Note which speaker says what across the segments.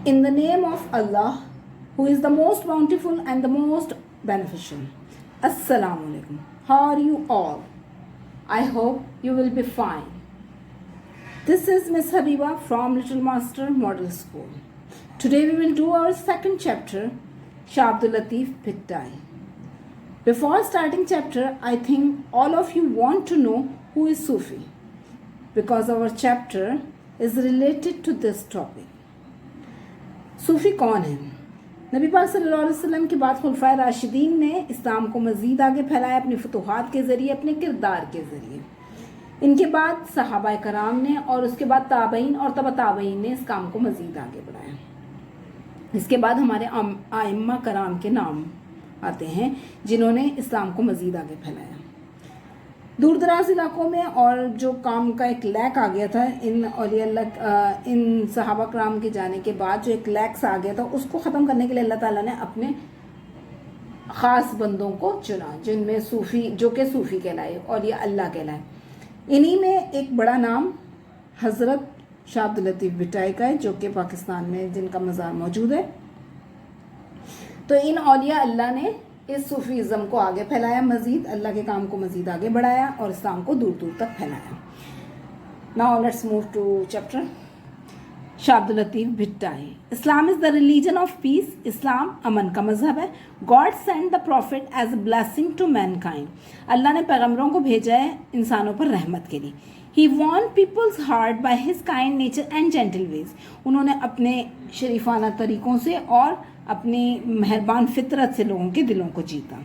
Speaker 1: In the name of Allah, who is the most bountiful and the most beneficial. Assalamu alaikum. How are you all? I hope you will be fine. This is Miss Habiba from Little Master Model School. Today we will do our second chapter, Shah Abdul Latif Bhittai. Before starting chapter, I think all of you want to know who is Sufi, because our chapter is related to this topic. सूफ़ी कौन है? नबी पाक सल्लल्लाहु अलैहि वसल्लम के बाद खुलफाए राशिदीन ने इस्लाम को मज़ीद आगे फैलाया अपनी फतूहात के ज़रिए, अपने किरदार के ज़रिए। इनके बाद सहाबा कराम ने और उसके बाद ताबईन और तबा ताबईन ने इस काम को मज़ीद आगे बढ़ाया। इसके बाद हमारे आइम्मा कराम के नाम आते हैं जिन्होंने इस्लाम को मज़ीद आगे फैलाया। दूर दराज इलाकों में और जो काम का एक लैक आ गया था इन सहाबा कराम के जाने के बाद, जो एक लैक्स आ गया था, उसको ख़त्म करने के लिए अल्लाह ताला ने अपने ख़ास बंदों को चुना, जिनमें सूफ़ी, जो कि सूफ़ी कहलाए और ये अल्लाह कहलाए। इन्हीं में एक बड़ा नाम हज़रत शाह अब्दुल लतीफ़ भिट्टाई का है, जो कि पाकिस्तान में जिनका मज़ार मौजूद है। तो इन औलिया अल्लाह ने इस सूफीज़म को आगे फैलाया, मज़ीद अल्लाह के काम को मज़ीद आगे बढ़ाया और इस्लाम को दूर दूर तक फैलाया। Now let's move to chapter Shah Abdul Latif Bhittai. Islam is the religion of peace. इस्लाम अमन का मज़हब है। God send the prophet as a blessing to mankind. Allah ने पैगम्बरों को भेजा है इंसानों पर रहमत के लिए। He won people's heart by his kind nature and gentle ways. उन्होंने अपने शरीफाना तरीक़ों से और अपनी मेहरबान फितरत से लोगों के दिलों को जीता।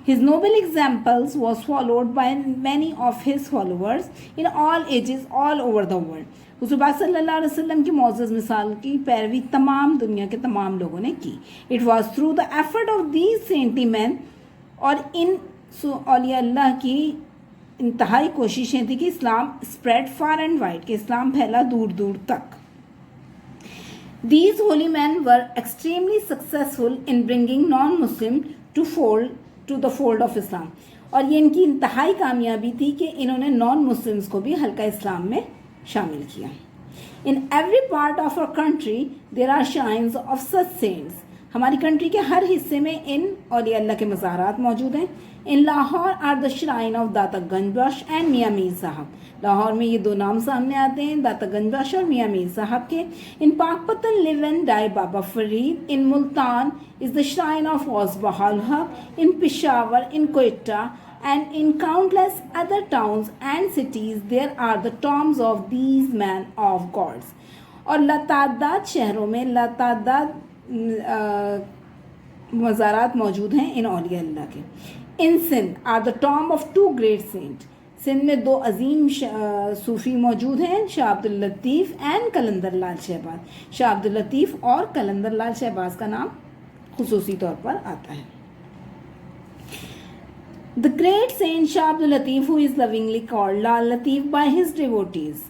Speaker 1: His noble examples was followed by many of his followers in all ages all over the world. हुज़ूर पाक सल्लल्लाहु अलैहि वसल्लम की मौजूज़ मिसाल की पैरवी तमाम दुनिया के तमाम लोगों ने की। It was through the effort of these saintly men, और इन औलिया अल्लाह की इंतहाई कोशिशें थी कि इस्लाम स्प्रेड फार एंड वाइड, कि इस्लाम फैला दूर दूर तक। These holy men were extremely successful in bringing non-Muslim to the fold of Islam. और ये इनकी इंतहाई कामयाबी थी कि इन्होंने नॉन मुस्लिम्स को भी हल्का इस्लाम में शामिल किया। In every part of our country there are shrines of such saints. हमारी कंट्री के हर हिस्से में इन औलिया अल्लाह के मज़ारात मौजूद हैं। In Lahore are the shrine of Data Ganj Bakhsh and मियाँ मीर साहब। लाहौर में ये दो नाम सामने आते हैं, दाता गंजबख्श और मियाँ मीर साहब के। In Pakpattan live and die Baba Farid. In Multan is the shrine of Ghaus Bahawal Haq. In Peshawar, in Quetta and in countless other towns and cities there are the tombs of these men of gods. और लतादाद शहरों में लतादाद मज़ारात मौजूद हैं इन औलिया अल्लाह के। In Sindh are the tomb of two great saint. Sindh में दो अजीम सूफ़ी मौजूद हैं, शाह अब्दुल लतीफ़ एंड कलंदर लाल शहबाज। शाह अब्दुल लतीफ़ और कलंदर लाल शहबाज का नाम खुसूसी तौर पर आता है। The great saint Shah Abdul Latif, who is lovingly called Lal Latif by his devotees.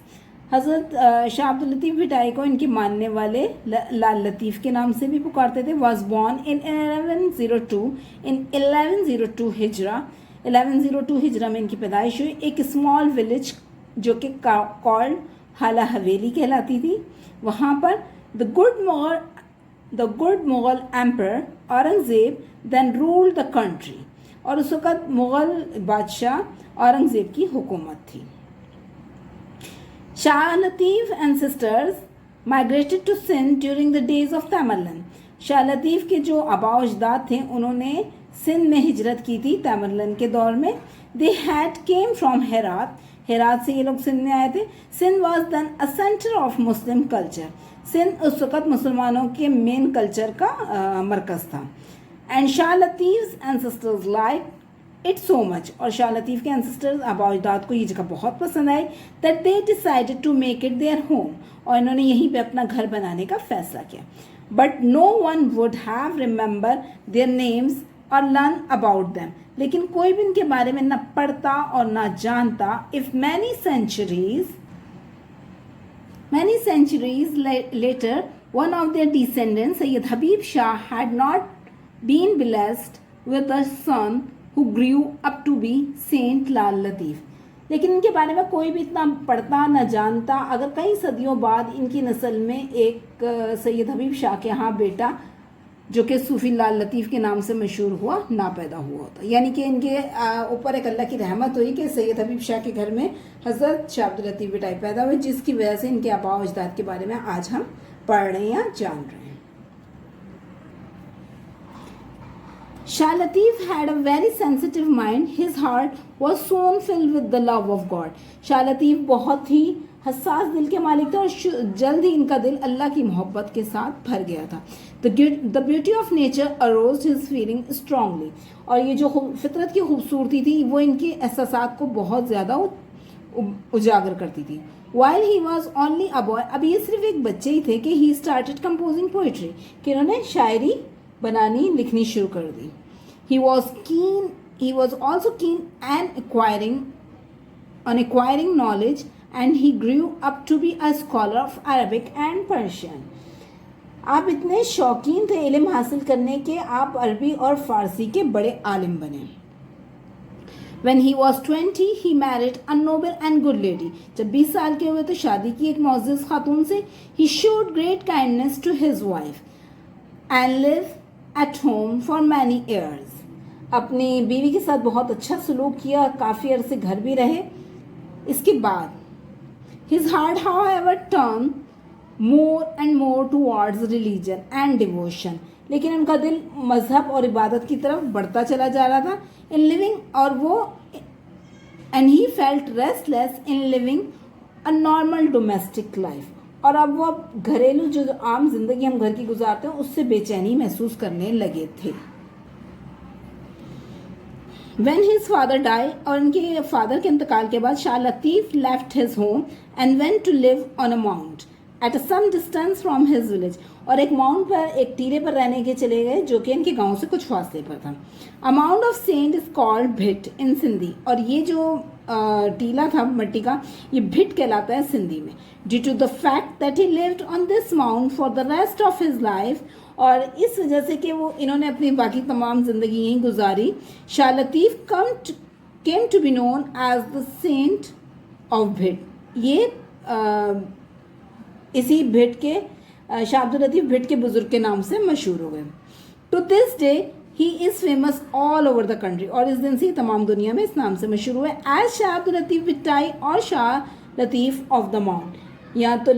Speaker 1: हज़रत शाह अब्दुल लतीफ़ भिट्टाई को इनके मानने वाले लाल लतीफ़ के नाम से भी पुकारते थे। वॉज बॉर्न इन 1102 हिजरा। 1102 हिजरा में इनकी पैदाइश हुई। एक स्मॉल विलेज जो कि कॉल्ड हाला हवेली कहलाती थी। वहाँ पर the good Mughal emperor Aurangzeb then ruled the country. और उस वक़्त मुग़ल बादशाह औरंगज़ेब की हुकूमत थी। Shah Latif and sisters migrated to Sindh during the days of Tamerlane. Shah Latif के जो आबा अजदाद थे उन्होंने सिंध में हिजरत की थी तैमरलन के दौर में। They had came from Herat. Herat से ये लोग सिंध में आए थे। Sindh was then a centre of Muslim culture. Sindh उस वक़्त मुसलमानों के मेन कल्चर का मरकज़ था। And Shah Latif ancestors like it so much. और शाह लतीफ़ के एंसेस्टर्स आबा अजदाद को ये जगह बहुत पसंद आई that they decided to make it their home. और इन्होंने यहीं पे अपना घर बनाने का फैसला किया। But no one would have remember their names or learn about them. लेकिन कोई भी इनके बारे में ना पढ़ता और ना जानता। If many centuries later one of their descendants Syed Habib Shah had not been blessed with a son who grew up to be Saint Lal Latif. लेकिन इनके बारे में कोई भी इतना पढ़ता न जानता अगर कई सदियों बाद इनकी नस्ल में एक सैयद हबीब शाह के यहाँ बेटा जो कि सूफ़ी लाल लतीफ़ के नाम से मशहूर हुआ ना पैदा हुआ होता। यानी कि इनके ऊपर एक अल्लाह की रहमत हुई कि सैयद हबीब शाह के घर में हज़रत शाह अब्दुल लतीफ़ बेटाई पैदा हुए, जिसकी वजह से इनके आबा व अजदाद के बारे में आज हम पढ़ रहे हैं या जान रहे हैं। Shah Latif had a very sensitive mind. His heart was soon filled with the love of God. Shah Latif बहुत ही हसास दिल के मालिक थे और जल्द ही इनका दिल अल्लाह की मोहब्बत के साथ भर गया था। The beauty of nature aroused his feeling strongly. और ये जो फितरत की खूबसूरती थी वो इनके एहसासात को बहुत ज़्यादा उजागर करती थी। While he was only a boy, अब ये सिर्फ एक बच्चे ही थे कि he started composing poetry, कि उन्होंने शायरी बनानी लिखनी शुरू कर दी। He was also keen on acquiring knowledge, and he grew up to be a scholar of Arabic and Persian. आप इतने शौकीन थे इल्म हासिल करने के, आप अरबी और फ़ारसी के बड़े आलिम बने। When he was 20, he married a noble and good lady. जब 20 साल के हुए तो शादी की एक मुअज़्ज़ज़ खातून से। He showed great kindness to his wife and lived at home for many years. अपनी बीवी के साथ बहुत अच्छा सलूक किया, काफ़ी अरसे घर भी रहे। इसके बाद his heart however turned more and more towards religion and devotion. लेकिन उनका दिल मज़हब और इबादत की तरफ बढ़ता चला जा रहा था। in living और वो and he felt restless in living a normal domestic life. और अब वो घरेलू जो आम जिंदगी हम घर की गुजारते हैं उससे बेचैनी महसूस करने लगे थे। When his father died, और उनके फादर के इंतकाल के बाद Shah Latif left his home and went to live on a mount at some distance from his village. और एक माउंट पर, एक टीले पर रहने के चले गए जो कि इनके गांव से कुछ फासले पर था। A mound of sand is called भिट in Sindhi, और ये जो टीला था मट्टी का ये भिट कहलाता है सिंधी में। Due to the fact that he lived on this mound for the rest of his life, और इस वजह से कि वो इन्होंने अपनी बाकी तमाम ज़िंदगी यहीं गुजारी, Shah Latif came to be known as the saint of भिट। ये इसी भिट के शाह अब्दुल लतीफ़ भिट के बुज़ुर्ग के नाम से मशहूर हो गए। To this day he is famous all over the country, और इस दिन से तमाम दुनिया में इस नाम से मशहूर हुए एज शाह अब्दुल लतीफ़ भिटाई और शाह लतीफ़ ऑफ द माउंट। या तो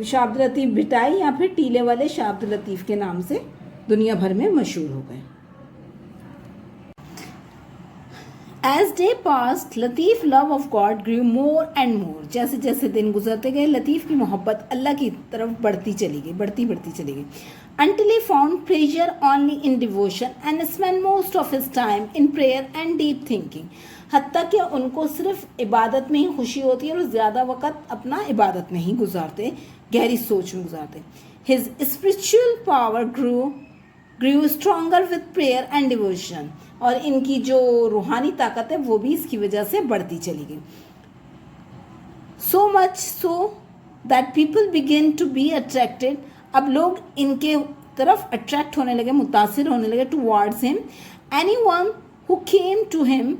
Speaker 1: शाह अब्दुल लतीफ़ भिटाई या फिर टीले वाले शाह अब्दुल लतीफ़ के नाम से दुनिया भर में मशहूर हो गए। As day passed, Latif love of God grew more and more. जैसे जैसे दिन गुजरते गए लतीफ़ की मोहब्बत अल्लाह की तरफ बढ़ती चली गई। Until he found pleasure only in devotion and spent most of his time in prayer and deep thinking. हत्ता कि उनको सिर्फ इबादत में ही खुशी होती है और ज़्यादा वक़्त अपना इबादत में ही गुजारते, गहरी सोच में गुजारते। His spiritual power grew stronger with prayer and devotion. और इनकी जो रूहानी ताकत है वो भी इसकी वजह से बढ़ती चली गई। So much so that people begin to be attracted. अब लोग इनके तरफ अट्रैक्ट होने लगे, मुतासिर होने लगे towards him. Anyone who came to him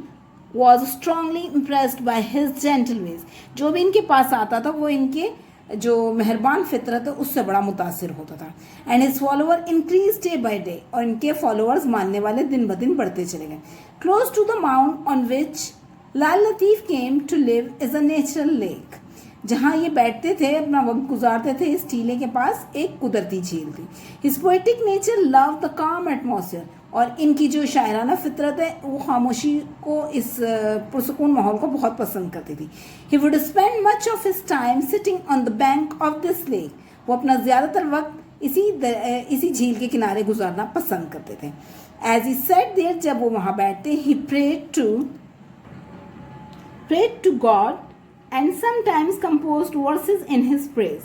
Speaker 1: was strongly impressed by his gentle ways. जो भी इनके पास आता था वो इनके जो मेहरबान फितरत है उससे बड़ा मुतासिर होता था। And his follower increase day by day, और इनके फॉलोअर्स मानने वाले दिन ब दिन बढ़ते चले गए। Close to the mount on which Lal Latif came to live is a natural lake. जहाँ ये बैठते थे, अपना वक्त गुजारते थे, इस टीले के पास एक कुदरती झील थी। His poetic nature love the काम एटमॉस्फेयर, और इनकी जो शायराना फितरत है वो खामोशी को, इस पुरसुकून माहौल को बहुत पसंद करती थी। He would spend much of his time sitting on the bank of this lake. वो अपना ज़्यादातर वक्त इसी झील के किनारे गुजारना पसंद करते थे। एज ही सेट देयर, जब वो वहाँ बैठते, he prayed to God and sometimes composed verses in his praise.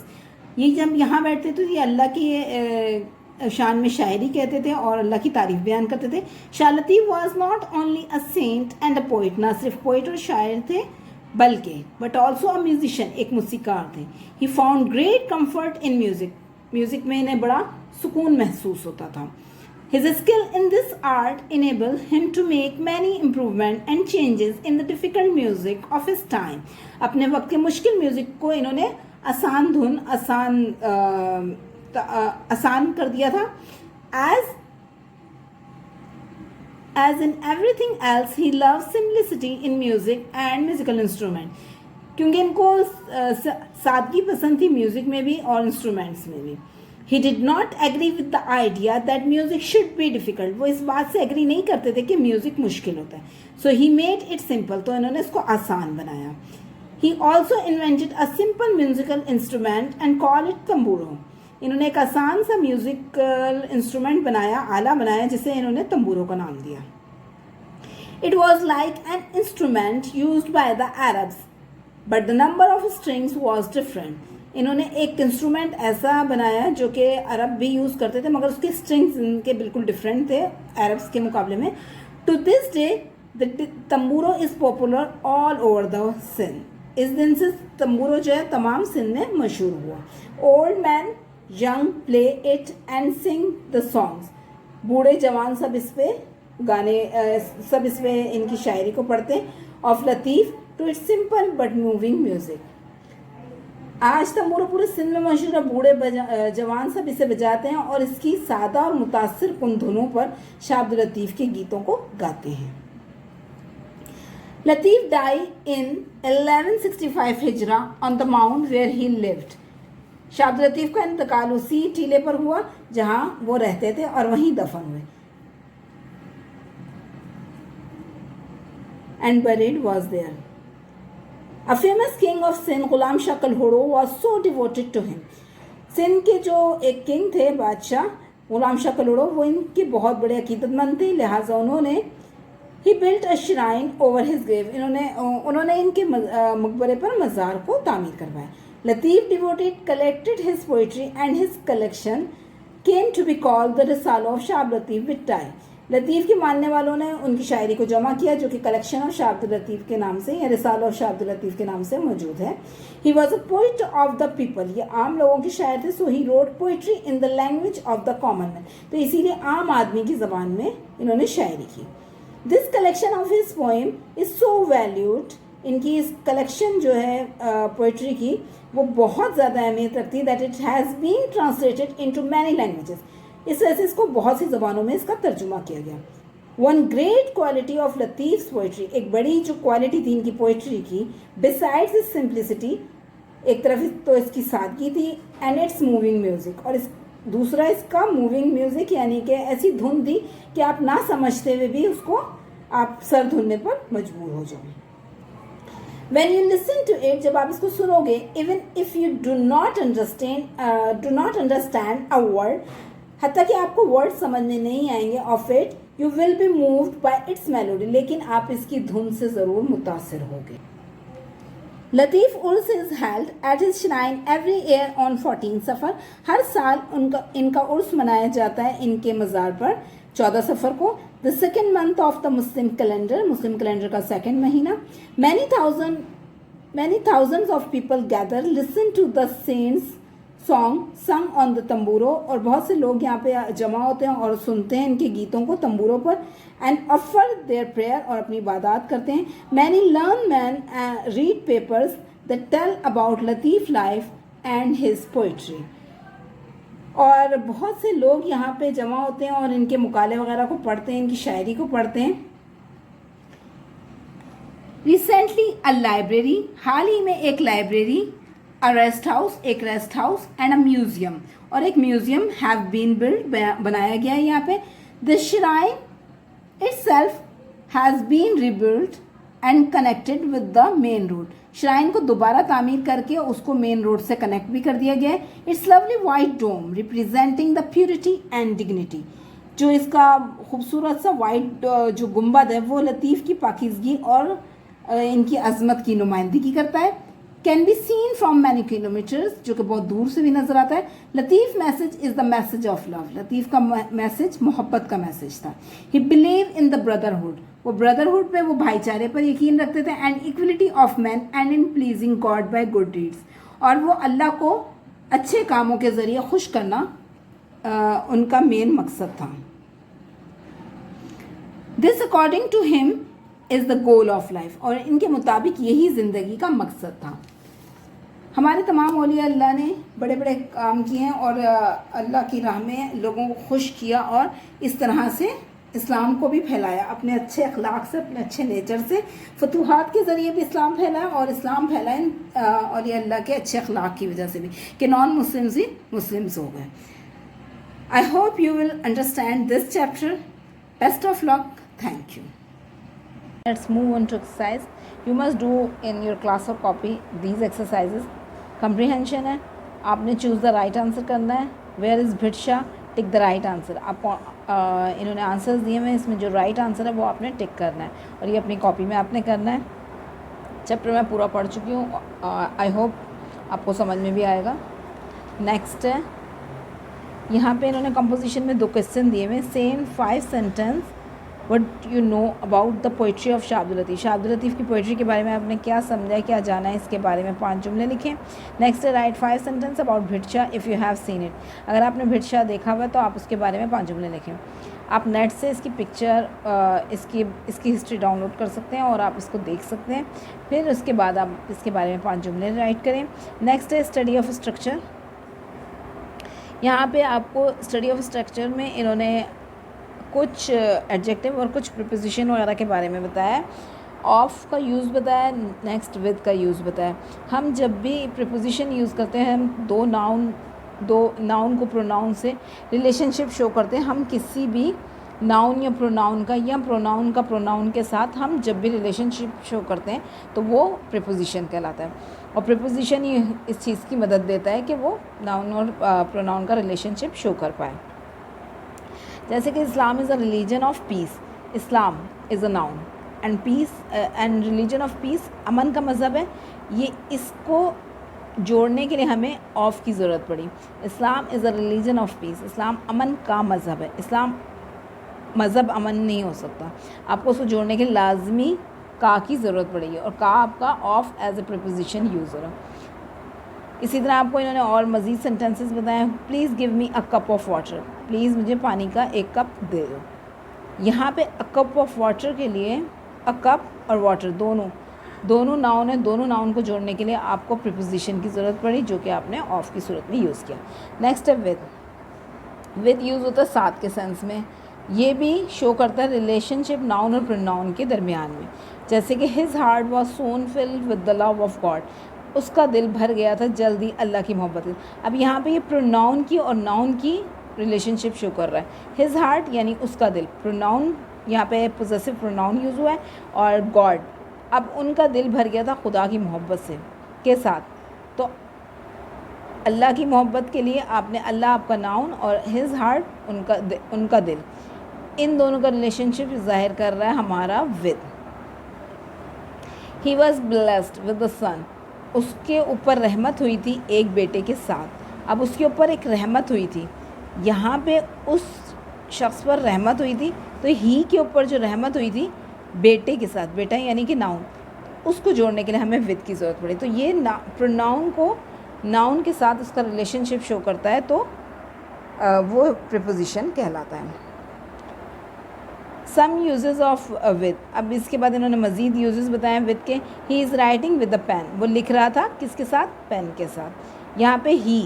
Speaker 1: ये जब यहाँ बैठते तो ये अल्लाह की शान में शायरी कहते थे और अल्लाह की तारीफ बयान करते थे। Shah Latif was not only a saint and a poet, ना सिर्फ पोइट और शायर थे बल्कि बट ऑल्सो अ म्यूजिशियन, एक मूसीकार थे। He found great comfort in music में इन्हें बड़ा सुकून महसूस होता था। His skill in this art enabled him to make many improvement and changes in the difficult music of his time. अपने वक्त के मुश्किल म्यूजिक को इन्होंने आसान धुन आसान कर दिया था. As in everything else, he loves simplicity in music and musical instrument. क्योंकि इनको सादगी पसंद थी म्यूजिक में भी और इंस्ट्रूमेंट्स में भी. He did not agree with the idea that music should be difficult. वो इस बात से एग्री नहीं करते थे कि म्यूजिक मुश्किल होता है. So he made it simple. तो इन्होंने इसको आसान बनाया. He also invented a simple musical instrument and called it tamburo. इन्होंने एक आसान सा म्यूजिकल इंस्ट्रूमेंट बनाया, आला बनाया, जिसे इन्होंने तंबूरो का नाम दिया. It was like an instrument used by the Arabs, but the number of strings was different. इन्होंने एक इंस्ट्रूमेंट ऐसा बनाया जो कि अरब भी यूज़ करते थे, मगर उसके स्ट्रिंग्स इनके बिल्कुल डिफरेंट थे अरब्स के मुकाबले में. To this day the tamburo is popular all over the Sindh. इस दिन से तंबूरो जो है तमाम सिंध में मशहूर हुआ. Old man young play it and Singh the songs. बूढ़े जवान सब इस पे गाने सब इस पे इनकी शायरी को पढ़ते हैं. Of Latif to its simple but moving music. आज तंबूरो पूरे सिंध में मशहूर है. बूढ़े जवान सब इसे बजाते हैं और इसकी सादा और मुतासिर कुन धुनों पर शाह अब्दुल लतीफ़ के गीतों को गाते हैं. Latif die in 1165 Hijra on the mount where he lived. Shah Abdul Latif का इंतकाल उसी टीले पर हुआ जहां वो रहते थे और वहीं दफन हुए. And buried was there. A famous king of Sindh, Ghulam Shah Kalhoro, was so devoted to him. Sindh के जो एक किंग थे बादशाह गुलाम शाह कलोड़ो, वो इनके बहुत बड़े अकीदतमंद थे. लिहाजा उन्होंने he built a shrine over his grave. उन्होंने इनके मकबरे पर मज़ार को तामीर करवाया. Latif devoted collected his poetry and his collection came to be called the Risala of Shah Latif with time. Latif के मानने वालों ने उनकी शायरी को जमा किया जो कि कलेक्शन ऑफ शाह अब्दुल लतीफ़ के नाम से या रिसाला ऑफ शाह अब्दुल लतीफ़ के नाम से मौजूद है. He was a poet of the people. ये आम लोगों के शायर थे. So he wrote poetry in the language of the common man. तो इसीलिए आम आदमी की ज़बान में इन्होंने शायरी की. This collection of his poem is so valued. इनकी इस कलेक्शन जो है पोइट्री की वो बहुत ज़्यादा अहमियत रखती है. That it has been translated into many languages. इस वजह से इसको बहुत सी ज़बानों में इसका तर्जुमा किया गया. One great quality of Latif's poetry. एक बड़ी जो क्वालिटी थी इनकी पोइट्री की, बिसाइड्स इस सिंप्लिसिटी, एक तरफ तो इसकी सादगी थी, एंड इट्स मूविंग म्यूज़िक, और इस दूसरा इसका मूविंग म्यूज़िक, यानी कि ऐसी धुन थी कि आप ना समझते हुए भी उसको आप सर धुनने पर मजबूर हो जाओ. When you listen to it, जब आप इसको सुनोगे, even if you do not understand a word, हत्ता कि आपको वर्ड समझ में नहीं आएंगे of it, you will be moved by its melody, लेकिन आप इसकी धुन से ज़रूर मुतासिर होगे. Latif Urs is held at his shrine every year on 14 Safar. हर साल इनका उर्स मनाया जाता है इनके मज़ार पर 14 सफ़र को. The second month of the Muslim calendar का सेकेंड महीना. Many thousands of people gather listen to the saint's song sung on the tamburo. और बहुत से लोग यहाँ पे जमा होते हैं और सुनते हैं इनके गीतों को तंबूरों पर. एंड ऑफर देयर प्रेयर, और अपनी इबादत करते हैं. Many learn man read papers that tell about Latif life and his poetry. और बहुत से लोग यहाँ पे जमा होते हैं और इनके मुकाले वगैरह को पढ़ते हैं, इनकी शायरी को पढ़ते हैं. रिसेंटली अ लाइब्रेरी, हाल ही में एक library, a rest house and a museum, और एक म्यूजियम हैव बीन बिल्ड, बनाया गया है यहाँ पे. The shrine itself has been rebuild and connected with the main road. Shrine को दोबारा तामीर करके उसको मेन रोड से कनेक्ट भी कर दिया गया है. It's lovely white dome representing the purity and dignity. जो इसका खूबसूरत सा वाइट जो गुंबद है वो लतीफ़ की पाकीज़गी और इनकी अजमत की नुमाइंदगी करता है. Can be seen from many kilometres, जो कि बहुत दूर से भी नजर आता है. Latif message is the message of love. Latif का मैसेज मोहब्बत का मैसेज था. He believe in the brotherhood, वो ब्रदरहुड पे, वो भाईचारे पर यकीन रखते थे. And equality of man and in pleasing God by good deeds, और वो अल्लाह को अच्छे कामों के ज़रिए खुश करना उनका मेन मकसद था. This according to him is the goal of life, और इनके मुताबिक यही ज़िंदगी का मकसद था। हमारे तमाम औलिया अल्लाह ने बड़े बड़े काम किए हैं और अल्लाह की राह में लोगों को खुश किया, और इस तरह से इस्लाम को भी फैलाया अपने अच्छे अखलाक से, अपने अच्छे नेचर से। फतूहात के ज़रिए भी इस्लाम फैला, और इस्लाम फैला इन औलिया अल्लाह के अच्छे अखलाक की वजह से भी, कि नॉन मुस्लिम्स ही मुस्लिम्स हो गए। I hope you will understand this chapter. Best of luck, thank you. Let's move on to exercise. You must do in your class or copy these exercises. Comprehension है, आपने choose the right answer करना है। Where is भिक्षा, tick the right answer. आप इन्होंने answers दिए हैं, इसमें जो राइट आंसर है वो आपने टिक करना है, और ये अपनी कॉपी में आपने करना है। चैप्टर मैं पूरा पढ़ चुकी हूँ, आई होप आपको समझ में भी आएगा। नेक्स्ट है, यहाँ पे इन्होंने कंपोजिशन में 2 क्वेश्चन दिए हुए। Same 5 sentence what you know about the poetry of Shah Abdul Latif. Shah Abdul Latif की पोइट्री के बारे में आपने क्या समझा है, क्या जाना है, इसके बारे में 5 जुमले लिखें। नेक्स्ट है, राइट 5 सेंटेंस अबाउट भिक्षा if you have seen it. अगर आपने भिक्षा देखा हुआ है तो आप उसके बारे में 5 जुमले लिखें। आप नेट से इसकी पिक्चर, इसकी हिस्ट्री डाउनलोड कर सकते हैं और आप इसको देख सकते हैं। फिर उसके बाद आप इसके बारे में 5 जुमले राइट करें। नेक्स्ट है, स्टडी ऑफ स्ट्रक्चर। यहाँ पे आपको स्टडी ऑफ स्ट्रक्चर में इन्होंने कुछ एडजेक्टिव और कुछ प्रीपोजिशन वगैरह के बारे में बताया। ऑफ का यूज़ बताया, नेक्स्ट विद का यूज़ बताया। हम जब भी प्रीपोजिशन यूज़ करते हैं, हम दो नाउन को प्रोनाउन से रिलेशनशिप शो करते हैं। हम किसी भी नाउन या प्रोनाउन का प्रोनाउन के साथ हम जब भी रिलेशनशिप शो करते हैं तो वो प्रीपोजिशन कहलाता है। और प्रीपोजिशन ही इस चीज़ की मदद देता है कि वो नाउन और प्रोनाउन का रिलेशनशिप शो कर पाए। जैसे कि Islam is a religion of peace. Islam is a noun and peace and religion of peace अमन का मज़हब है। ये इसको जोड़ने के लिए हमें ऑफ की ज़रूरत पड़ी। Islam is a religion of peace. इस्लाम अमन का मज़हब है। इस्लाम मज़हब अमन नहीं हो सकता, आपको उसको जोड़ने के लिए लाजमी का की ज़रूरत पड़ेगी, और का आपका of as a preposition use हो रहा। इसी तरह आपको इन्होंने और मज़ीद सेंटेंसेस बताए। Please give me a cup of water. Please मुझे पानी का 1 कप दे दो। यहाँ पे अ कप ऑफ वाटर के लिए अ कप और वाटर दोनों नाउन है। दोनों नाउन को जोड़ने के लिए आपको प्रीपोजिशन की ज़रूरत पड़ी, जो कि आपने ऑफ की सूरत में यूज़ किया। नेक्स्ट है विद यूज़ होता है साथ के सेंस में। ये भी शो करता है रिलेशनशिप नाउन और प्रोनाउन के दरमियान में। जैसे कि his heart was sown filled with the love of God. उसका दिल भर गया था जल्दी अल्लाह की मोहब्बत से। अब यहाँ पे ये प्रोनाउन की और नाउन की रिलेशनशिप शो कर रहा है। हिज हार्ट यानी उसका दिल, प्रोनाउन यहाँ पे पोजेसिव प्रोनाउन यूज़ हुआ है, और गॉड, अब उनका दिल भर गया था खुदा की मोहब्बत से के साथ। तो अल्लाह की मोहब्बत के लिए आपने अल्लाह आपका नाउन और हिज हार्ट उनका दिल, इन दोनों का रिलेशनशिप ज़ाहिर कर रहा है हमारा with. He was blessed with the son. उसके ऊपर रहमत हुई थी एक बेटे के साथ। अब उसके ऊपर एक रहमत हुई थी, यहाँ पे उस शख्स पर रहमत हुई थी, तो ही के ऊपर जो रहमत हुई थी बेटे के साथ, बेटा यानी कि नाउन, उसको जोड़ने के लिए हमें विद की ज़रूरत पड़ी। तो ये प्रोनाउन को नाउन के साथ उसका रिलेशनशिप शो करता है, तो वो प्रीपोजिशन कहलाता है। Some uses of with. अब इसके बाद इन्होंने मज़ीद यूजेस बताए विद के। He is writing with the pen. वो लिख रहा था किसके साथ? पेन के साथ। यहाँ पे ही,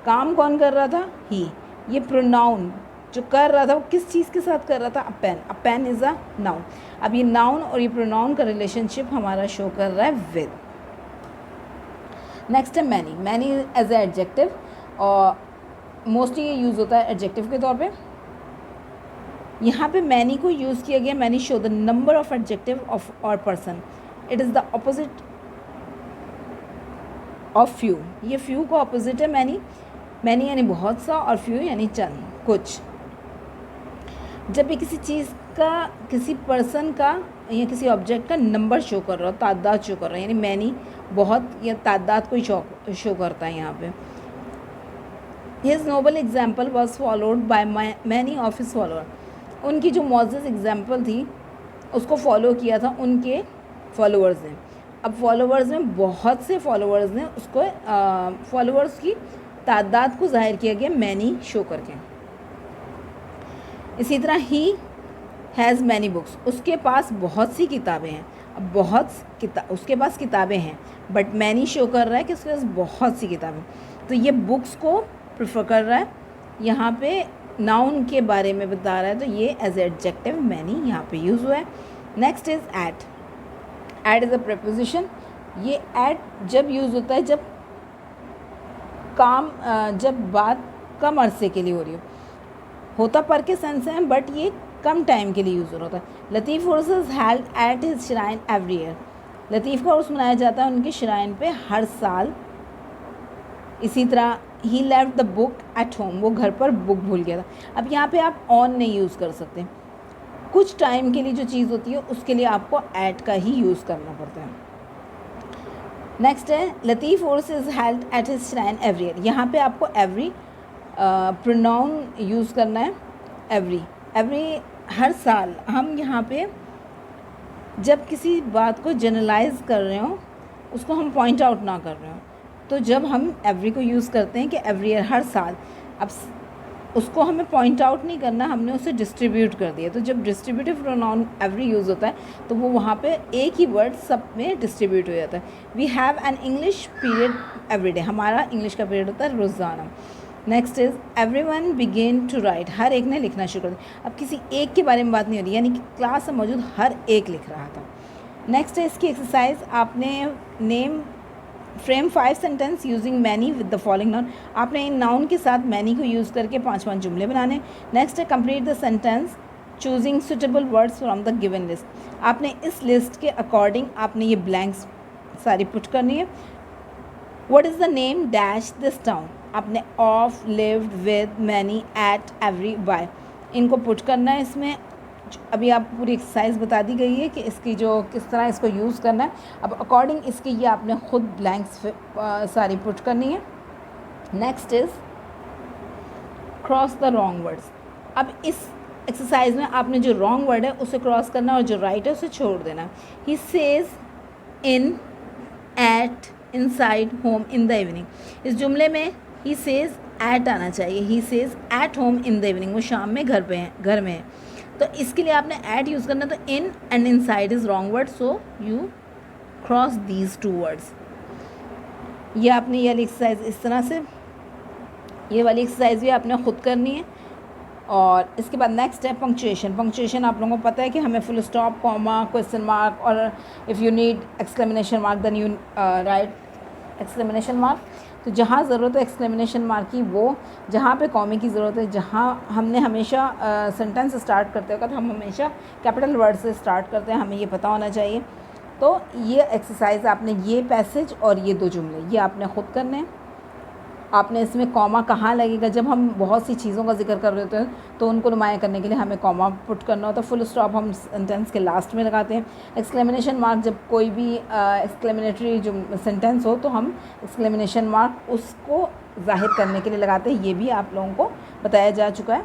Speaker 1: काम कौन कर रहा था? ही। ये प्रोनाउन जो कर रहा था वो किस चीज़ के साथ कर रहा था? A pen. A pen is a noun. अब ये नाउन और ये प्रोनाउन का रिलेशनशिप हमारा शो कर रहा है विद। नेक्स्ट है many. Many as a adjective, और मोस्टली ये यूज़ होता है एडजेक्टिव के तौर पे। यहाँ पे मैनी को यूज़ किया गया। Many show the number of adjective of और person. It is the opposite of few. ये फ्यू का ऑपोजिट है मैनी। मैनी यानी बहुत सा, और फ्यू यानी चंद, कुछ। जब भी किसी चीज़ का, किसी पर्सन का या किसी ऑब्जेक्ट का नंबर शो कर रहा हो, तादाद शो कर रहा है, यानी मैनी बहुत या तादाद को ही शो करता है यहाँ पे। His noble example was followed by many of his follower. उनकी जो मॉजिज़ एग्जाम्पल थी उसको फॉलो किया था उनके फॉलोअर्स ने। अब फॉलोअर्स में बहुत से फॉलोअर्स ने उसको फॉलोअर्स की तादाद को जाहिर किया गया मैनी शो करके। इसी तरह ही हैज़ मैनी बुक्स, उसके पास बहुत सी किताबें हैं। अब उसके पास किताबें हैं, बट मैनी शो कर रहा है कि उसके पास बहुत सी किताबें, तो ये बुक्स को प्रेफर कर रहा है। यहाँ पे नाउन के बारे में बता रहा है, तो ये एज एडजेक्टिव मैनी यहाँ पे यूज़ हुआ है। Next is at. At is a preposition. ये एट जब यूज़ होता है जब बात कम अरसे के लिए हो रही होता पर के सेंस है, बट ये कम टाइम के लिए यूज़ होता है। Latif Urs is held at his shrine every year. Latif का उर्स मनाया जाता है उनके श्राइन पे हर साल। इसी तरह he left the book at home, वो घर पर बुक भूल गया था। अब यहाँ पे आप ऑन नहीं यूज़ कर सकते, कुछ टाइम के लिए जो चीज़ होती है उसके लिए आपको एट का ही यूज़ करना पड़ता है। नेक्स्ट है Latif Urs is held at his shrine every year. यहाँ पे आपको एवरी प्रोनाउन यूज़ करना है। एवरी हर साल। हम यहाँ पे जब किसी बात को जनरलाइज कर रहे हो, उसको हम पॉइंट आउट ना कर रहे हो, तो जब हम एवरी को यूज़ करते हैं कि एवरी ईयर, हर साल, अब उसको हमें पॉइंट आउट नहीं करना, हमने उसे डिस्ट्रीब्यूट कर दिया। तो जब डिस्ट्रीब्यूटिव प्रोनाउन एवरी यूज़ होता है तो वो वहाँ पे एक ही वर्ड सब में डिस्ट्रीब्यूट हो जाता है। We have an English period every day, हमारा इंग्लिश का पीरियड होता है रोज़ाना। Next is everyone begin to write, हर एक ने लिखना शुरू कर दिया। अब किसी एक के बारे में बात नहीं हो रही, यानी कि क्लास में मौजूद हर एक लिख रहा था। नेक्स्ट है इसकी एक्सरसाइज, आपने name frame 5 sentence using many with the following noun. आपने इन नाउन के साथ मैनी को यूज़ करके 5 जुमले बनाने। नेक्स्ट है complete the sentence choosing suitable words from the given list. आपने इस लिस्ट के अकॉर्डिंग आपने ये ब्लैंक्स सारी पुट करनी है। What is the name dash this town, आपने of, lived, with, many, at, every, by, इनको पुट करना है इसमें। अभी आप पूरी एक्सरसाइज बता दी गई है कि इसकी जो किस तरह इसको यूज़ करना है। अब अकॉर्डिंग इसके ये आपने ख़ुद ब्लैंक्स सारी पुट करनी है। Next is cross the wrong words. अब इस एक्सरसाइज में आपने जो रॉन्ग वर्ड है उसे क्रॉस करना और जो राइट है उसे छोड़ देना। He says in, at, inside, home, in the evening. इस जुमले में ही सेज एट आना चाहिए। He says at home in the evening, वो शाम में घर में है, तो इसके लिए आपने एट यूज़ करना। तो in and inside is wrong word, so you cross these 2 words. ये आपने ये वाली एक्सरसाइज इस तरह से, ये वाली एक्सरसाइज भी आपने ख़ुद करनी है। और इसके बाद नेक्स्ट है पंक्चुएशन। पंक्चुएशन आप लोगों को पता है कि हमें full stop, comma, question mark, और if you need exclamation mark then you write exclamation mark. तो जहाँ ज़रूरत है एक्सक्लेमेशन मार्क की, वो जहाँ पे कॉमे की ज़रूरत है, जहाँ हमने हमेशा सेंटेंस स्टार्ट करते वक्त हम हमेशा कैपिटल वर्ड से स्टार्ट करते हैं, हमें ये पता होना चाहिए। तो ये एक्सरसाइज आपने, ये पैसेज और ये 2 जुमले ये आपने ख़ुद करने हैं। आपने इसमें कॉमा कहाँ लगेगा, जब हम बहुत सी चीज़ों का जिक्र कर रहे होते हैं तो उनको नुमाया करने के लिए हमें कॉमा पुट करना होता है। फुल स्टॉप हम सेंटेंस के लास्ट में लगाते हैं। एक्सक्लेमेशन मार्क जब कोई भी एक्सक्लेमेटरी जो सेंटेंस हो तो हम एक्सक्लेमेशन मार्क उसको जाहिर करने के लिए लगाते हैं। ये भी आप लोगों को बताया जा चुका है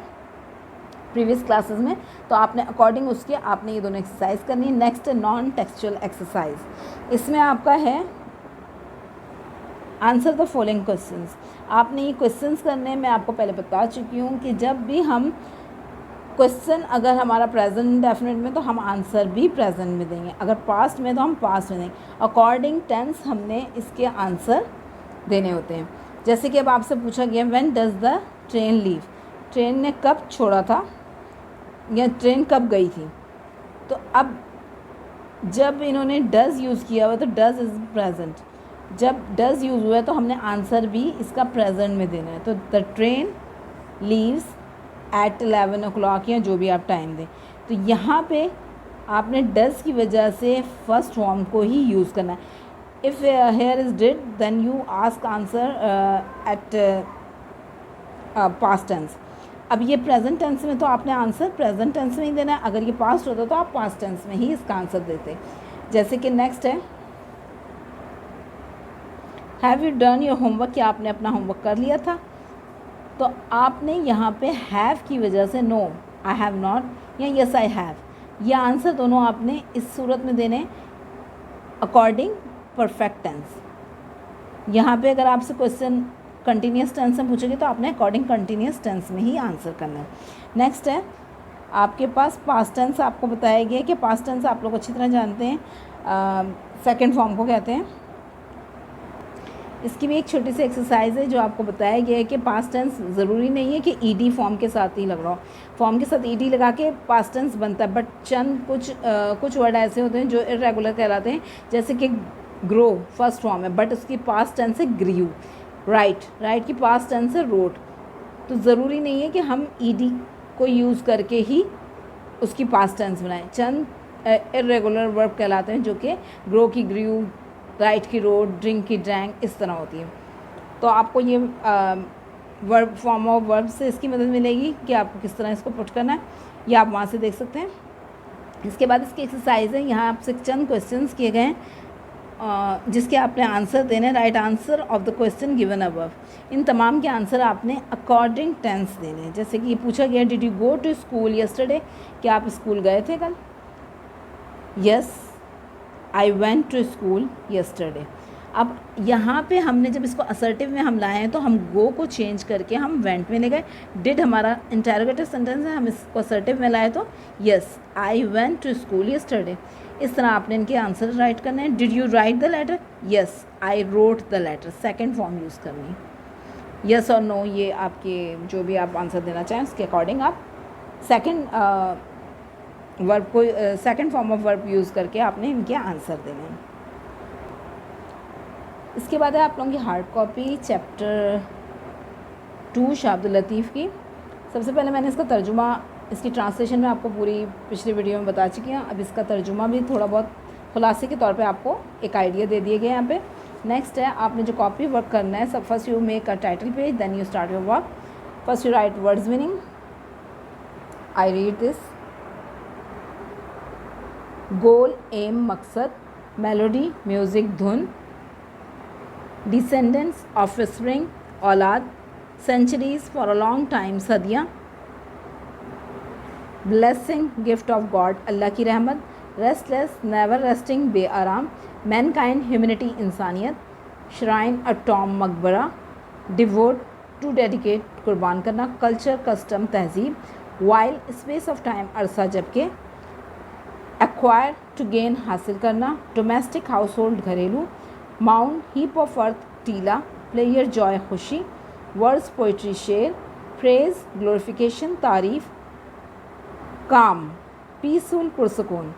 Speaker 1: प्रीवियस क्लासेस में। तो आपने अकॉर्डिंग उसके आपने ये दोनों एक्सरसाइज करनी है। नेक्स्ट नॉन टेक्सचुअल एक्सरसाइज, इसमें आपका है आंसर द फॉलोइंग क्वेश्चंस। आपने ये क्वेश्चंस करने मैं आपको पहले बता चुकी हूँ कि जब भी हम क्वेश्चन, अगर हमारा प्रेजेंट डेफिनेट में तो हम आंसर भी प्रेजेंट में देंगे, अगर पास्ट में तो हम पास्ट में देंगे। अकॉर्डिंग टेंस हमने इसके आंसर देने होते हैं। जैसे कि अब आपसे पूछा गया when does the train leave, train ने कब छोड़ा था या ट्रेन कब गई थी। तो अब जब इन्होंने डज़ यूज़ किया हुआ तो डज़ इज़ प्रेजेंट, जब डज़ यूज़ हुआ है तो हमने आंसर भी इसका प्रेजेंट में देना है। तो the train leaves eight 11 o'clock या जो भी आप टाइम दें। तो यहाँ पे आपने डज़ की वजह से फर्स्ट फॉर्म को ही यूज़ करना है। If here is did then you ask answer at past tense. अब ये प्रेजेंट टेंस में तो आपने आंसर प्रेजेंट टेंस में ही देना है, अगर ये पास्ट होता तो आप पास्ट टेंस में ही इसका आंसर देते। जैसे कि नेक्स्ट है have you done your homework, क्या आपने अपना होमवर्क कर लिया था। तो आपने यहाँ पे हैव की वजह से नो आई हैव नॉट या यस आई हैव, ये आंसर दोनों आपने इस सूरत में देने अकॉर्डिंग परफेक्ट टेंस। यहाँ पे अगर आपसे क्वेश्चन कंटिन्यूस टेंस में पूछेंगे तो आपने अकॉर्डिंग कंटिन्यूस टेंस में ही आंसर करना है। नेक्स्ट है आपके पास पास्ट टेंस आपको बताया गया है कि पास्ट टेंस आप लोग अच्छी तरह जानते हैं सेकंड फॉर्म को कहते हैं। इसकी भी एक छोटी सी एक्सरसाइज है जो आपको बताया गया है कि पास्ट टेंस ज़रूरी नहीं है कि ईडी फॉर्म के साथ ही लग रहा हो। फॉर्म के साथ ईडी लगा के पास्ट टेंस बनता है, बट चंद कुछ वर्ड ऐसे होते हैं जो इरेगुलर कहलाते हैं, जैसे कि ग्रो फर्स्ट फॉर्म है बट उसकी पास्ट टेंस है ग्रीव। राइट की पास्ट टेंस है रोट। तो ज़रूरी नहीं है कि हम ईडी को यूज़ करके ही उसकी पास्ट टेंस बनाएं। चंद इरेगुलर वर्ब कहलाते हैं जो कि ग्रो की ग्रीव, राइट की रोड, ड्रिंक की ड्रैंक, इस तरह होती है। तो आपको ये वर्ब फॉर्म ऑफ वर्ब से इसकी मदद मिलेगी कि आपको किस तरह इसको पुट करना है, ये आप वहाँ से देख सकते हैं। इसके बाद इसकी एक्सरसाइज है, यहाँ आपसे चंद क्वेश्चंस किए गए हैं जिसके आपने आंसर देने, right answer of the question given above. इन तमाम के आंसर आपने अकॉर्डिंग टेंस देने हैं। जैसे कि ये पूछा गया, did you go to school yesterday, क्या आप स्कूल गए थे कल? Yes I went to school yesterday. अब यहाँ पे हमने जब इसको असर्टिव में हम लाए हैं तो हम गो को चेंज करके हम वेंट में ले गए। डिड हमारा इंटरोगेटिव सेंटेंस है, हम इसको असर्टिव में लाए तो yes I went to school yesterday. इस तरह आपने इनके आंसर राइट करने हैं। Did you write the letter? Yes I wrote the letter. Second form use करनी है। यस और नो, ये आपके जो भी आप आंसर देना चाहें उसके अकॉर्डिंग आप सेकेंड वर्ब को second form of verb use करके आपने इनके आंसर देने हैं। इसके बाद है आप लोगों की hard copy chapter 2 Shah Abdul Latif की। सबसे पहले मैंने इसका तर्जुमा, इसकी ट्रांसलेशन में आपको पूरी पिछली वीडियो में बता चुकी हूँ। अब इसका तर्जुमा भी थोड़ा बहुत खुलासे के तौर पे आपको एक आइडिया दे दिए गए यहाँ पे। नेक्स्ट है आपने जो कॉपी वर्क करना है, सब first you make a title page, then you start your work. First you write words meaning, I read this. Goal aim मकसद, मेलोडी म्यूज़िक धुन, डिसेंडेंट्स ऑफस्प्रिंग औलाद, centuries for a long time सदियाँ, blessing gift of God अल्लाह की रहमत, restless never resting बेआराम, mankind humanity इंसानियत, shrine a tomb मकबरा, डिवोट टू डेडिकेट कुर्बान करना, कल्चर कस्टम तहजीब, वाइल स्पेस ऑफ टाइम अरसा जबकि, एक्वायर टू गेन हासिल करना, डोमेस्टिक हाउस होल्ड घरेलू, माउंट हीप ऑफ अर्थ टीला, प्लेयर जॉय खुशी, वर्ड्स पोइट्री शेर, प्रेज ग्लोरिफिकेशन तारीफ, काम पीसफुल पुरसकून,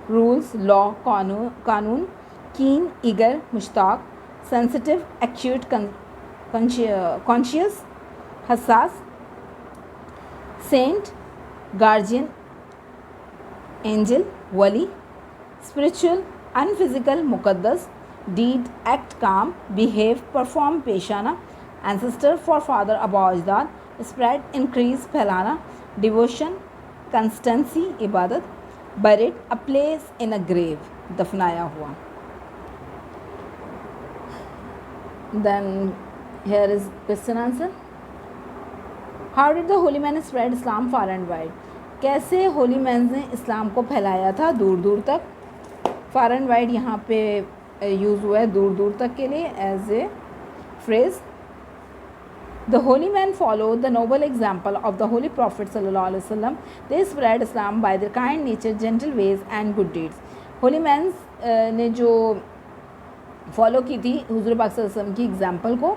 Speaker 1: रूल्स लॉ कानून, कीन ईगर मुश्ताक, सेंसिटिव एक्यूट कॉन्शियस हसास, सेंट गार्जियन एंजल वली, स्पिरिचुअल अनफिजिकल मुकद्दस, डीड एक्ट काम, बिहेव परफॉर्म पेशाना, एंसेस्टर फॉर फादर अबा अजदाद, स्प्रेड इंक्रीज फैलाना, डिवोशन कंस्टेंसी इबादत, buried a place in a grave दफनाया हुआ। Then here is question answer. How did the Holi man spread Islam far and wide, कैसे Holi man ने इस्लाम को फैलाया था दूर दूर तक। फार एंड वाइड यहाँ पे यूज़ हुआ है दूर दूर तक के लिए as a phrase. The holy men followed the noble example of the holy prophet sallallahu alaihi wasallam. They spread Islam by their kind nature, gentle ways and good deeds. Holy men ने जो follow की थी हुज़ूर पाक सल्लल्लाहु अलैहि वसल्लम की example को,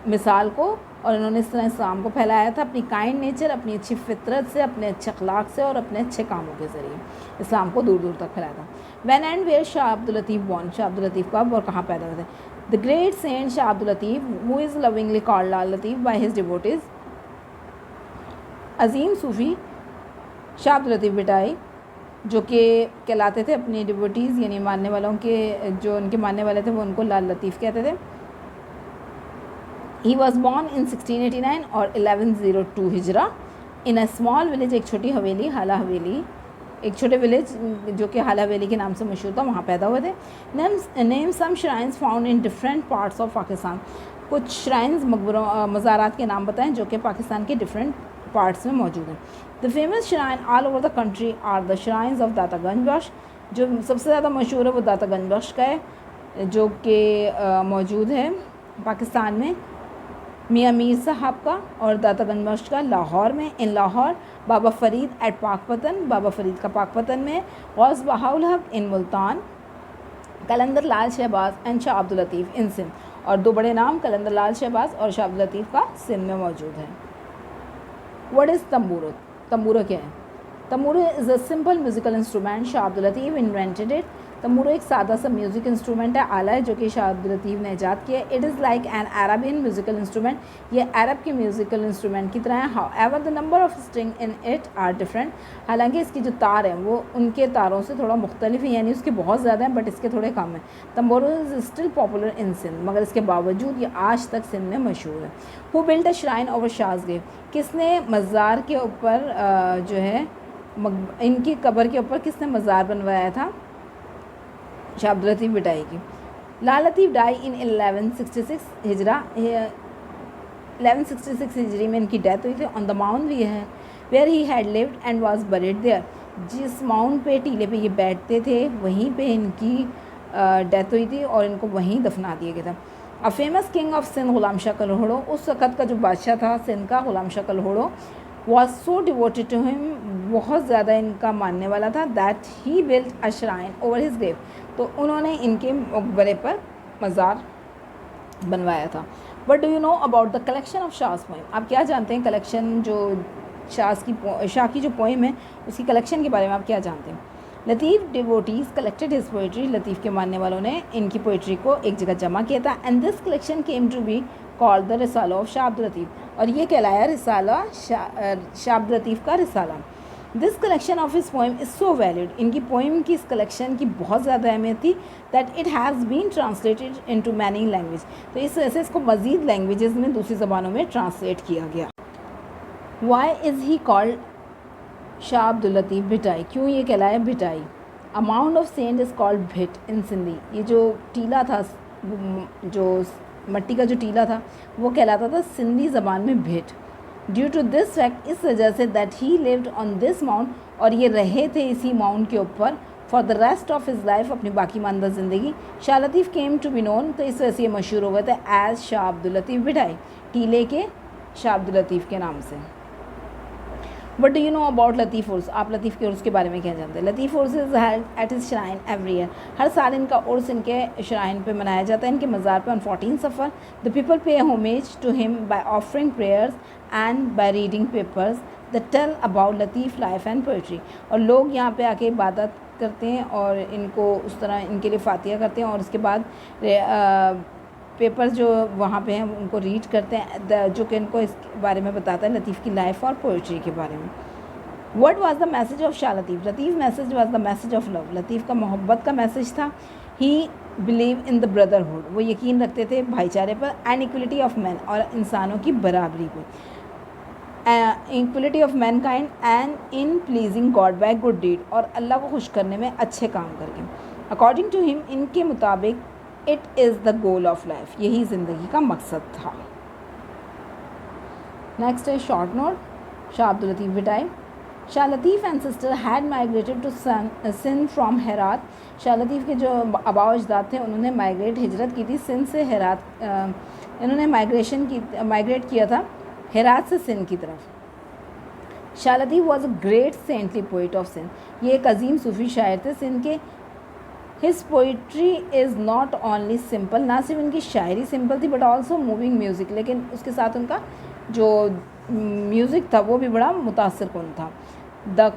Speaker 1: मिसाल को, और इन्होंने इस तरह इस्लाम को फैलाया था अपनी काइंड नेचर, अपनी अच्छी फितरत से, अपने अच्छे अखलाक से और अपने अच्छे कामों के ज़रिए इस्लाम को दूर दूर तक फैलाया था। When and where Shah Abdul Latif born, Shah Abdul लतीफ़ कब और कहाँ पैदा हुए थे? The great saint Shah Abdul Latif, who is lovingly called Lal Latif by his devotees, अजीम सूफ़ी शाह अब्दुल लतीफ़ बिटाई, जो कि कहलाते थे अपनी डिवोटीज़ यानी मानने वालों के, जो उनके मानने वाले थे वो उनको लाल लतीफ़ कहते थे। He was born in 1689 और 1102 हिजरा in a small village, एक छोटी हवेली, हाला हवेली, एक छोटे विलेज जो कि हाला हवेली के नाम से मशहूर था, वहाँ पैदा हुए थे। Name some shrines found in different parts of Pakistan, कुछ श्राइन्स मकबरों मज़ारात के नाम बताएं जो कि पाकिस्तान के डिफरेंट पार्ट्स में मौजूद हैं। The famous shrine all over the country are the shrines of Data Ganj बख्श, जो सबसे ज़्यादा मशहूर है वो दाता गंज बख्श का है जो कि मौजूद है पाकिस्तान में। मियाँ मीर साहब का और दातागंज मस्जिद का लाहौर में, इन लाहौर, बाबा फरीद एट पाकपतन, बाबा फरीद का पाकपतन में, गौस बहाउल हक इन मुल्तान, कलंदर लाल शहबाज एंड शाह अब्दुल लतीफ़ इन सिंध। और दो बड़े नाम कलंदर लाल शहबाज और शाह अब्दुल लतीफ़ का सिंध में मौजूद है। What is तंबूरो? तंबूरो क्या है? Tamburo is a simple musical instrument, Shah Abdul Latif invented it. Tamburo एक सादा सा म्यूज़िक इंस्ट्रूमेंट है, आला है जो कि शाह अब्दुल लतीफ़ ने ईजाद किया है। It is like an Arabian musical instrument, ये अरब के म्यूज़िकल इंस्ट्रूमेंट की तरह है। However the number of string in it are different, हालांकि इसकी जो तार हैं वो उनके तारों से थोड़ा मुख्तलिफ है, यानी उसके बहुत ज़्यादा हैं बट इसके थोड़े कम हैं। Tamburo is still popular in Sindh, मगर इसके बावजूद ये आज तक सिंध में मशहूर है। Who built a shrine over Shah's grave, किसने मज़ार के ऊपर जो है इनकी कब्र के ऊपर किसने मज़ार बनवाया था? शाह अब्दुल लतीफ़ बिटाई की। लाल लतीफ़ डाई इन 1166 हिजरा, 1166 हिजरी में इनकी डेथ हुई थी। ऑन द माउंट भी है where he had lived and was buried there, जिस माउंट पे टीले पे ये बैठते थे वहीं पे इनकी डेथ हुई थी और इनको वहीं दफना दिया गया था। A famous king of Sindh Ghulam Shah Kalhoro, उस वक़्त का जो बादशाह था सिंध का Ghulam Shah Kalhoro, was so devoted to him, बहुत ज़्यादा इनका मानने वाला था, that he built a shrine over his grave, तो उन्होंने इनके मकबरे पर मज़ार बनवाया था। But do you know about the collection of Shah's poem, आप क्या जानते हैं कलेक्शन जो शाह की जो पोइम है उसकी कलेक्शन के बारे में आप क्या जानते हैं? लतीफ़ डिवोटीज़ कलेक्टेड हिज पोइट्री, लतीफ़ के मानने वालों ने इनकी पोइट्री को एक जगह जमा किया था। And this collection came to be called the Risala of Shah Abdul Latif, और ये कहलाया रिसाला शाह अब्दुल लतीफ़ का Risala. This collection of his poem is so valid, इनकी पोइम की इस कलेक्शन की बहुत ज़्यादा अहमियत थी, that it has been translated into many language, तो इस वजह से इसको मज़ीद लैंग्वेजेस में दूसरी ज़बानों में ट्रांसलेट किया गया। Why is he called Shah Abdul Latif Bhittai, क्यों ये कहलाया Bhittai? A mound of sand is called Bhit in Sindhi, ये जो टीला था, जो मट्टी का जो टीला था वो कहलाता था सिंधी ज़बान में भिट। ड्यू टू दिस फैक्ट, इस वजह से, that he lived on this mount, और ये रहे थे इसी माउंट के ऊपर for the rest of his life, अपनी बाकी मानदा ज़िंदगी। Shah Latif came to be known, तो इस वजह से ये मशहूर हो गए थे एज शाह अब्दुल लतीफ़ भिटाई, टीले के शाह अब्दुल लतीफ़ के नाम से। But do you know about लतीफ़ उर्स, आप लतीफ़ के उर्स के बारे में क्या जानते हैं? Latif Urs is held at his shrine every year, हर साल इनका उर्स इनके श्राइन पे मनाया जाता है, इनके मज़ार पे on 14 Safar. The people pay homage to him by offering prayers and by reading papers that tell about Latif life and poetry, और लोग यहाँ पे आके इबादत करते हैं और इनको उस तरह इनके लिए फातिहा करते हैं, और उसके बाद पेपर्स जो वहाँ पे हैं उनको रीड करते हैं, जो कि इनको इस बारे में बताता है लतीफ़ की लाइफ और पोइट्री के बारे में। What was the message of Shah Latif? Latif message was the message of love, Latif का मोहब्बत का मैसेज था। He believe in the brotherhood, वो यकीन रखते थे भाईचारे पर, एंड इक्वलिटी ऑफ मैन, और इंसानों की बराबरी पर, equality of mankind and in pleasing God by good deed, और अल्लाह को खुश करने में अच्छे काम करके। अकॉर्डिंग टू हिम, इनके मुताबिक, it is the goal of life, यही ज़िंदगी का मकसद था। नेक्स्ट है short note, Shah Abdul Latif Bhittai. Shah Latif ancestor had migrated to Sindh from Herat, Shah Latif के जो आबा अजदाद थे उन्होंने हिजरत की थी सिंध से हेरात, इन्होंने माइग्रेट किया था हेरात से सिंध की तरफ। Shah Latif was a great saintly poet of Sindh, ये एक अजीम सूफ़ी शायर थे सिंध के। His poetry is not only simple, ना सिर्फ इनकी शायरी सिंपल थी बट ऑल्सो मूविंग म्यूज़िक, लेकिन उसके साथ उनका जो म्यूज़िक था वो भी बड़ा मुतासर कुन था। The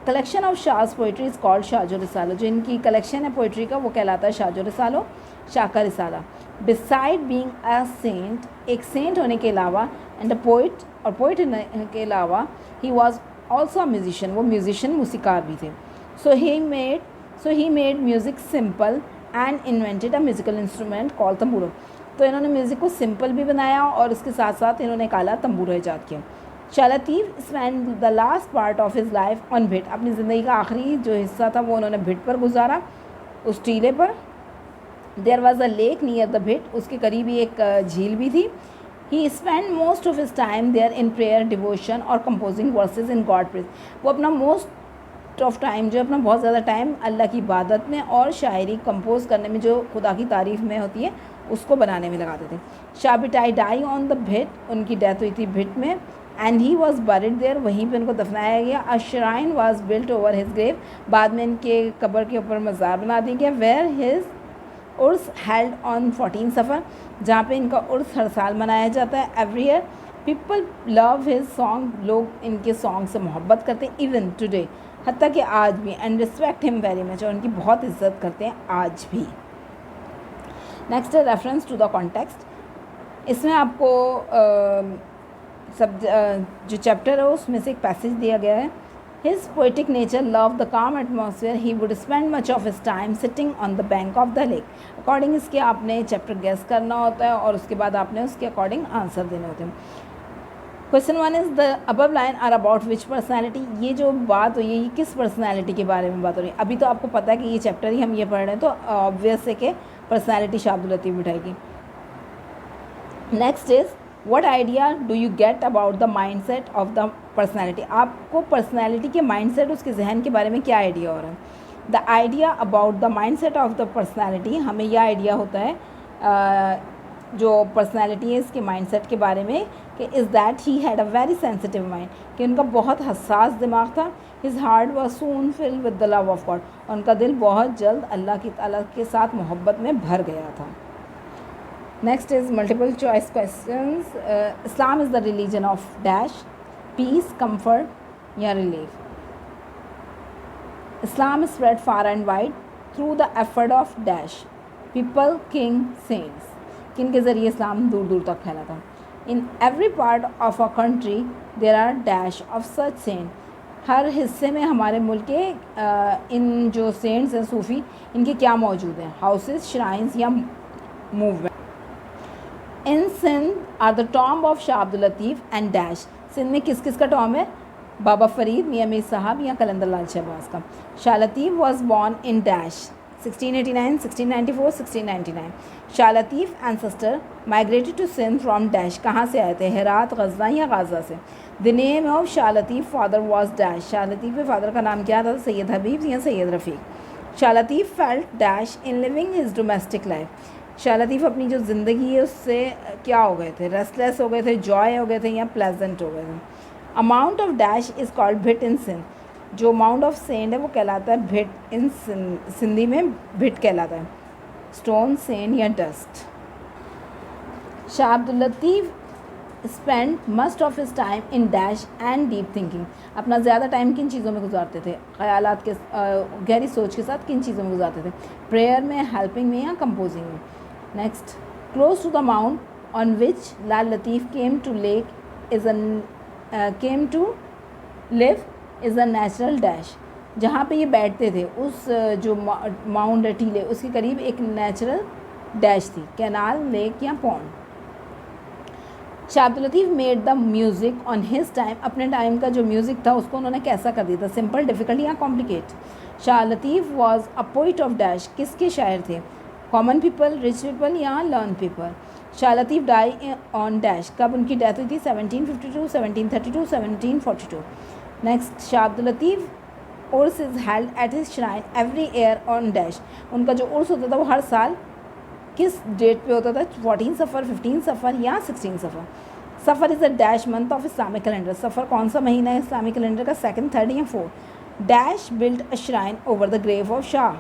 Speaker 1: collection of Shah's poetry is called Shah jo Risalo, जो इनकी कलेक्शन है पोइट्री का वो कहलाता है शाहजो रिसालो, शाह का Risala. Beside being a saint, एक सेंट होने के अलावा, एंड अ पोइट, और पोइट होने के अलावा, he was also a musician, वो म्यूजिशियन मूसीकार भी थे। So he made music simple and invented a musical instrument called tamburo, तो इन्होंने म्यूज़िक को सिंपल भी बनाया और उसके साथ साथ इन्होंने काला तंबूरो ईजाद किया। Shah Latif spend the last part of his life on Bhit, अपनी ज़िंदगी का आखिरी जो हिस्सा था वो उन्होंने भिट पर गुजारा, उस टीले पर। There was a lake near the Bhit, उसके करीब ही एक झील भी थी। He spend most of his time there in prayer, devotion और composing verses in God praise, वो अपना मोस्ट ऑफ टाइम जो बहुत ज़्यादा टाइम अल्लाह की इबादत में और शायरी कंपोज करने में जो खुदा की तारीफ़ में होती है उसको बनाने में लगाते थे। शाबिटाई डाई ऑन द भिट, उनकी डेथ हुई थी भिट में, and he was buried there, वहीं पे उनको दफनाया गया। अ shrine was built over his grave, बाद में इनके कब्र के ऊपर मज़ार बना दिया गया। Where his Urs held on 14 Safar, जहाँ पे इनका उर्स हर साल मनाया जाता है every year. People love his song, लोग इनके सॉन्ग से मोहब्बत करते हैं इवन टुडे, हत्ता कि आज भी, and respect him very much, और उनकी बहुत इज्जत करते हैं आज भी। नेक्स्ट है रेफरेंस टू द कॉन्टेक्स्ट। इसमें आपको जो चैप्टर है उसमें से एक पैसेज दिया गया है। His poetic nature loved the calm atmosphere. He would spend much of his time sitting on the bank of the lake. According इसके आपने चैप्टर गेस करना होता है और उसके बाद आपने उसके अकॉर्डिंग आंसर देने होते हैं। Question 1 is the above line are about which personality, ये जो बात हुई है ये किस पर्सनैलिटी के बारे में बात हो रही है। अभी तो आपको पता है कि ये चैप्टर ही हम ये पढ़ रहे हैं, तो ऑब्वियस है कि पर्सनैलिटी शाह अब्दुल लतीफ़ बिठाएगी। Next is what idea do you get about the mindset of the personality, आपको पर्सनैलिटी के माइंडसेट, उसके जहन के बारे में क्या आइडिया हो रहा है। The idea about the mindset of the personality, हमें यह आइडिया होता है जो पर्सनैलिटी है इसके माइंडसेट के बारे में कि is that he had a very sensitive mind, कि उनका बहुत हसास दिमाग था। His heart was soon field with the love of God, उनका दिल बहुत जल्द अल्लाह की ताला के साथ मोहब्बत में भर गया था। Next is multiple choice questions. Islam is the religion of dash, peace, comfort या relief. Islam spread far and wide through the effort of dash, people, king, saints, किन के ज़रिए इस्लाम दूर दूर तक फैला था। In every part of a country there are dash of such saint, हर हिस्से में हमारे मुल्क के इन जो सेंट्स हैं सूफ़ी, इनके क्या मौजूद हैं, हाउसेज, श्राइन्स या movement. In Sindh are the tomb of Shah Abdul Latif and dash, Sindh में किस किस का टॉम है, बाबा फरीद, मियाँ मीर साहब या कलंदर लाल शहबाज का। Shah Latif was born in dash 1689, 1694, 1699। Shah Latif ancestor migrated to Sindh from dash, कहाँ से आए थे, हेरात, गज़ना या गाज़ा से। The name of Shah Latif father was dash, Shah Latif के फादर का नाम क्या था, सैयद हबीब या Syed Rafiq. Shah Latif felt dash in living his domestic life, Shah Latif अपनी जो ज़िंदगी है उससे क्या हो गए थे, रेस्टलेस हो गए थे, जॉय हो गए थे या प्लेजेंट हो गए थे। Amount of dash is called Bhit in Sindh, जो अमाउंट ऑफ सेंड है वो कहलाता है भिट इन सिंधी में भिट कहलाता है, स्टोन, सेंड या dust. Shah Abdul Latif spend must of his time in dash and deep thinking, अपना ज़्यादा टाइम किन चीज़ों में गुजारते थे, ख़यालात के गहरी सोच के साथ किन चीज़ों में गुजारते थे, प्रेयर में, हेल्पिंग में या कंपोजिंग में। Next, close to the mount on which Lal Latif came to live is a natural dash, जहाँ पे ये बैठते थे उस जो माउंट टीले उसके करीब एक नेचुरल डैश थी, कैनाल, लेक या pond. Shah Abdul Latif made the music on his time, अपने टाइम का जो म्यूज़िक था उसको उन्होंने कैसा कर दिया था, सिंपल, डिफ़िकल्ट या complicate. Shah Latif was a poet of dash, किसके शायर थे, कॉमन पीपल, रिच पीपल या learn people. Shah Latif died on dash, कब उनकी डेथ हुई थी, 1752, 1732, 1742। Next, Shah Abdul Latif Urs is held at his shrine every year on dash, उनका जो उर्स होता था वो हर साल किस डेट पे होता था, 14 सफ़र, 15 सफ़र या 16 Safar. Safar is a dash month of Islamic calendar, Safar कौन सा महीना है इस्लामिक कैलेंडर का, सेकंड, थर्ड या fourth. Dash build a shrine over the grave of Shah,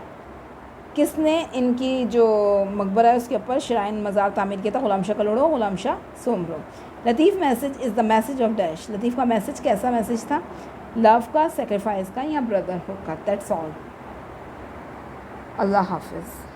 Speaker 1: किसने इनकी जो मकबरा है उसके ऊपर श्राइन, मज़ार तामीर किया था, Ghulam Shah Kalhoro, Ghulam Shah Soomro. Latif message is the message of dash, Latif का मैसेज कैसा मैसेज था, लव का, सेक्रीफाइस का या ब्रदरहुड का। That's all. अल्लाह हाफिज़।